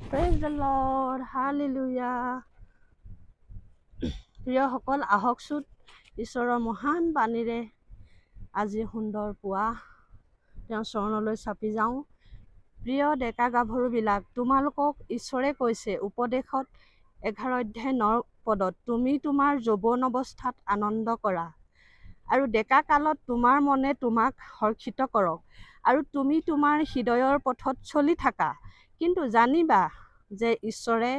Praise the Lord. Hallelujah. প্ৰিয়সকল আহকচোন ঈশ্বৰৰ মহান বাণীৰে আজি সুন্দৰ পুৱা তেওঁৰ চৰণলৈ চাপি যাওঁ। প্ৰিয় ডেকা গাভৰুবিলাক, তোমালোকক ঈশ্বৰে কৈছে উপদেশত 11 অধ্যায় 9 পদত, তুমি তোমাৰ যৌৱন অৱস্থাত আনন্দ কৰা আৰু ডেকা কালত তোমাৰ মনে তোমাক হৰ্ষিত কৰক আৰু তুমি তোমাৰ হৃদয়ৰ পথত চলি থাকা। কিন্তু জানিবা যে ঈশ্বৰে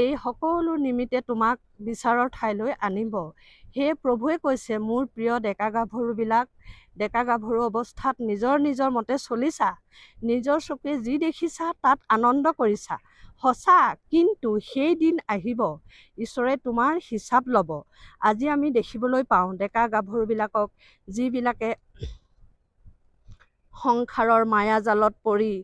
এই সকলো নিমিত্তে তোমাক বিচাৰৰ ঠাইলৈ আনিব। সেয়ে প্ৰভুৱে কৈছে, মোৰ প্ৰিয় ডেকা গাভৰুবিলাক, ডেকা গাভৰু অৱস্থাত নিজৰ নিজৰ মতে চলিছা, নিজৰ চকুৱে যি দেখিছা তাত আনন্দ কৰিছা, সঁচা, কিন্তু সেই দিন আহিব ঈশ্বৰে তোমাৰ হিচাপ ল'ব। আজি আমি দেখিবলৈ পাওঁ ডেকা গাভৰুবিলাকক যিবিলাকে সংসাৰৰ মায়াজালত পৰি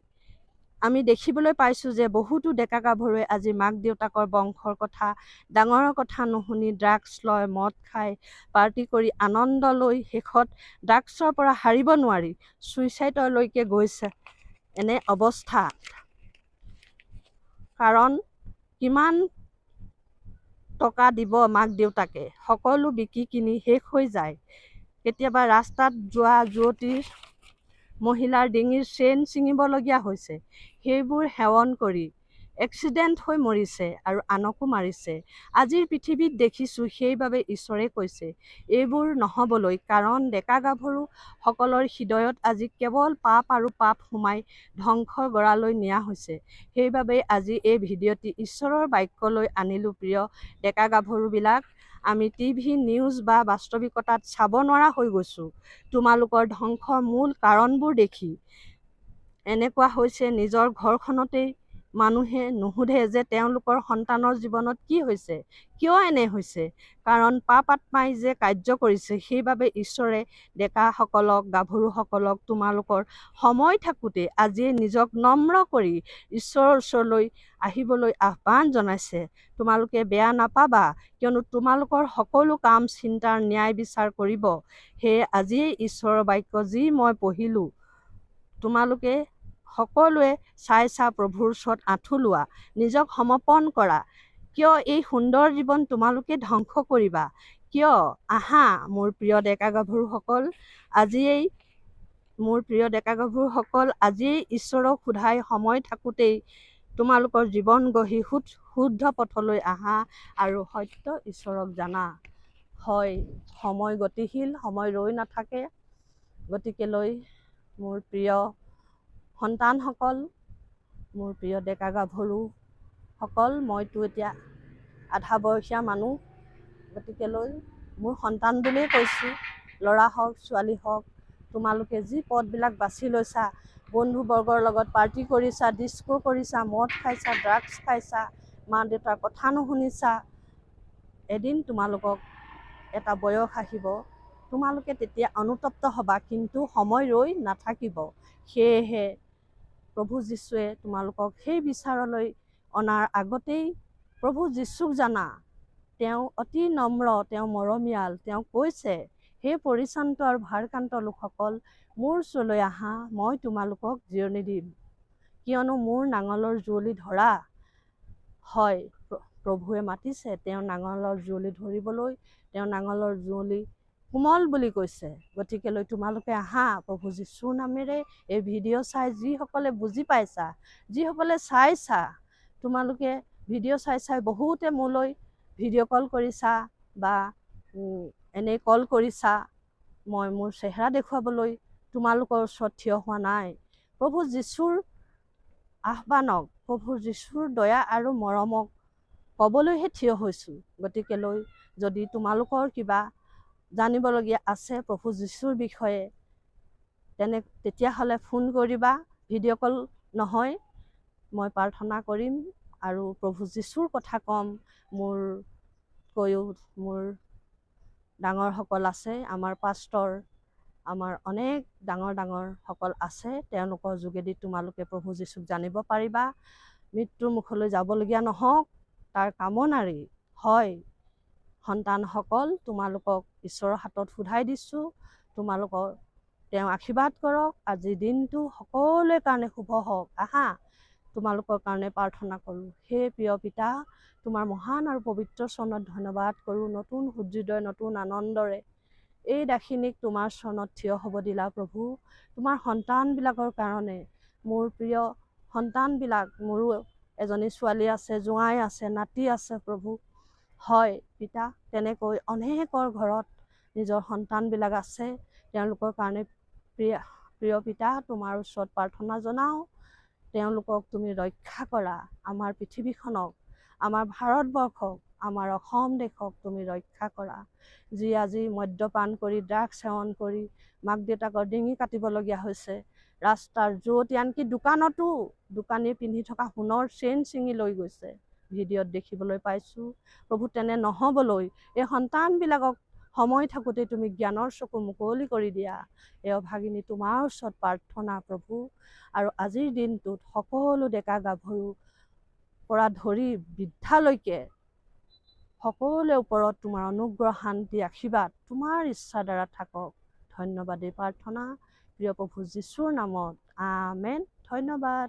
আমি দেখিবলৈ পাইছোঁ যে বহুতো ডেকা গাভৰুৱে আজি মাক দেউতাকৰ বংশৰ কথা, ডাঙৰৰ কথা নুশুনি ড্ৰাগছ লয়, মদ খাই, পাৰ্টি কৰি আনন্দ লৈ শেষত ড্ৰাগছৰ পৰা হাৰিব নোৱাৰি ছুইচাইডলৈকে গৈছে। এনে অৱস্থাত কাৰণ কিমান টকা দিব মাক দেউতাকে, সকলো বিকি কিনি শেষ হৈ যায়। কেতিয়াবা ৰাস্তাত যোৱা যুৱতীৰ মহিলাৰ ডিঙিৰ চেইন ছিঙিবলগীয়া হৈছে। সেইবোৰ সেৱন কৰি এক্সিডেণ্ট হৈ মৰিছে আৰু আনকো মাৰিছে। আজিৰ পৃথিৱীত দেখিছোঁ, সেইবাবে ঈশ্বৰে কৈছে এইবোৰ নহ'বলৈ, কাৰণ ডেকা গাভৰুসকলৰ হৃদয়ত আজি কেৱল পাপ আৰু পাপ সোমাই ধ্বংসৰ গৰালৈ নিয়া হৈছে। সেইবাবে আজি এই ভিডিঅ'টি ঈশ্বৰৰ বাক্যলৈ আনিলোঁ। প্ৰিয় ডেকা গাভৰুবিলাক, আমি টিভি নিউজ বা বাস্তৱিকতাত চাব নোৱাৰা হৈ গৈছোঁ তোমালোকৰ ধ্বংসৰ মূল কাৰণবোৰ দেখি। এনেকুৱা হৈছে, নিজৰ ঘৰখনতেই মানুহে নুসুধে যে তেওঁলোকৰ সন্তানৰ জীৱনত কি হৈছে, কিয় এনে হৈছে, কাৰণ পাপ আত্মাই যে কাৰ্য কৰিছে। সেইবাবে ঈশ্বৰে ডেকাসকলক, গাভৰুসকলক তোমালোকৰ সময় থাকোঁতে আজিয়ে নিজক নম্ৰ কৰি ঈশ্বৰৰ ওচৰলৈ আহিবলৈ আহ্বান জনাইছে। তোমালোকে বেয়া নাপাবা, কিয়নো তোমালোকৰ সকলো কাম চিন্তাৰ ন্যায় বিচাৰ কৰিব। সেয়ে আজিয়েই ঈশ্বৰৰ বাক্য যি মই পঢ়িলোঁ, তোমালোকে সকলোৱে চাই প্ৰভুৰ ওচৰত আঁঠু লোৱা, নিজক সমৰ্পণ কৰা। কিয় এই সুন্দৰ জীৱন তোমালোকে ধ্বংস কৰিবা? কিয়? আহা মোৰ প্ৰিয় ডেকা গাভৰুসকল, আজিয়েই মোৰ প্ৰিয় ডেকা গাভৰুসকল, আজিয়েই ঈশ্বৰক সোধাই সময় থাকোঁতেই তোমালোকৰ জীৱন গঢ়ি শুদ্ধ পথলৈ আহা আৰু সত্য ঈশ্বৰক জানা। হয়, সময় গতিশীল, সময় ৰৈ নাথাকে। গতিকেলৈ মোৰ প্ৰিয় সন্তানসকল, মোৰ প্ৰিয় ডেকা গাভৰুসকল, মইতো এতিয়া আধা বয়সীয়া মানুহ, গতিকেলৈ মোৰ সন্তান বুলিয়েই কৈছোঁ। ল'ৰা হওক, ছোৱালী হওক, তোমালোকে যি পথবিলাক বাছি লৈছা, বন্ধুবৰ্গৰ লগত পাৰ্টি কৰিছা, ডিস্কো কৰিছা, মদ খাইছা, ড্ৰাগছ খাইছা, মা দেউতাৰ কথা নুশুনিছা, এদিন তোমালোকক এটা বয়স আহিব, তোমালোকে তেতিয়া অনুতপ্ত হ'বা, কিন্তু সময় ৰৈ নাথাকিব। সেয়েহে প্ৰভু যীশুৱে তোমালোকক সেই বিচাৰলৈ অনাৰ আগতেই প্ৰভু যীশুক জানা। তেওঁ অতি নম্ৰ, তেওঁ মৰমীয়াল। তেওঁ কৈছে, হে পৰিশ্ৰান্ত আৰু ভাৰাক্ৰান্ত লোকসকল, মোৰ ওচৰলৈ আহা, মই তোমালোকক জিৰণি দিম, কিয়নো মোৰ নাঙলৰ যুঁৱলি ধৰা। হয়, প্ৰভুৱে মাতিছে তেওঁ নাঙলৰ যুঁৱলি ধৰিবলৈ, তেওঁ নাঙলৰ যুঁৱলি কোমল বুলি কৈছে। গতিকেলৈ তোমালোকে আহা প্ৰভু যীশুৰ নামেৰে। এই ভিডিঅ' চাই যিসকলে বুজি পাইছা, যিসকলে চাইছা, তোমালোকে ভিডিঅ' চাই বহুতে মোলৈ ভিডিঅ' কল কৰিছা বা এনেই কল কৰিছা। মই মোৰ চেহেৰা দেখুৱাবলৈ তোমালোকৰ ওচৰত থিয় হোৱা নাই। প্ৰভু যীশুৰ আহ্বানক, প্ৰভু যীশুৰ দয়া আৰু মৰমক ক'বলৈহে থিয় হৈছোঁ। গতিকেলৈ যদি তোমালোকৰ কিবা জানিবলগীয়া আছে প্ৰভু যীশুৰ বিষয়ে, তেতিয়াহ'লে ফোন কৰিবা, ভিডিঅ' কল নহয়। মই প্ৰাৰ্থনা কৰিম আৰু প্ৰভু যীশুৰ কথা ক'ম। মোৰকৈও মোৰ ডাঙৰসকল আছে, আমাৰ পাষ্টৰ, আমাৰ অনেক ডাঙৰ সকল আছে, তেওঁলোকৰ যোগেদি তোমালোকে প্ৰভু যীশুক জানিব পাৰিবা। মৃত্যুৰ মুখলৈ যাবলগীয়া নহওক তাৰ কামনাৰে। হয় সন্তানসকল, তোমালোকক ঈশ্বৰৰ হাতত সোধাই দিছোঁ, তোমালোকৰ তেওঁ আশীৰ্বাদ কৰক। আজিৰ দিনটো সকলোৰে কাৰণে শুভ হওক। আহা তোমালোকৰ কাৰণে প্ৰাৰ্থনা কৰোঁ। হে প্ৰিয় পিতা, তোমাৰ মহান আৰু পবিত্ৰ চৰণত ধন্যবাদ কৰোঁ। নতুন সূৰ্যোদয়, নতুন আনন্দৰে এই দাসিনীক তোমাৰ চৰণত থিয় হ'ব দিলা প্ৰভু। তোমাৰ সন্তানবিলাকৰ কাৰণে, মোৰ প্ৰিয় সন্তানবিলাক, মোৰো এজনী ছোৱালী আছে, জোঁৱাই আছে, নাতি আছে প্ৰভু। হয় পিতা, তেনেকৈ অনেকৰ ঘৰত নিজৰ সন্তানবিলাক আছে। তেওঁলোকৰ কাৰণে প্ৰিয় পিতা, তোমাৰ ওচৰত প্ৰাৰ্থনা জনাওঁ। তেওঁলোকক তুমি ৰক্ষা কৰা। আমাৰ পৃথিৱীখনক, আমাৰ ভাৰতবৰ্ষক, আমাৰ অসম দেশক তুমি ৰক্ষা কৰা। যি আজি মদ্যপান কৰি, ড্ৰাগছ সেৱন কৰি মাক দেউতাকৰ ডিঙি কাটিবলগীয়া হৈছে। ৰাস্তাৰ য'ত, আনকি দোকানতো দোকানীয়ে পিন্ধি থকা সোণৰ চেইন ছিঙি লৈ গৈছে, ভিডিঅ'ত দেখিবলৈ পাইছোঁ। প্ৰভু, তেনে নহ'বলৈ এই সন্তানবিলাকক সময় থাকোঁতে তুমি জ্ঞানৰ চকু মুকলি কৰি দিয়া। এই অভাগিনী তোমাৰ ওচৰত প্ৰাৰ্থনা প্ৰভু। আৰু আজিৰ দিনটোত সকলো ডেকা গাভৰু পৰা ধৰি বৃদ্ধালৈকে সকলোৰে ওপৰত তোমাৰ অনুগ্ৰহ, শান্তি, আশীৰ্বাদ তোমাৰ ইচ্ছাৰ দ্বাৰা থাকক। ধন্যবাদী প্ৰাৰ্থনা প্ৰিয় প্ৰভু যীশুৰ নামত, আমেন। ধন্যবাদ।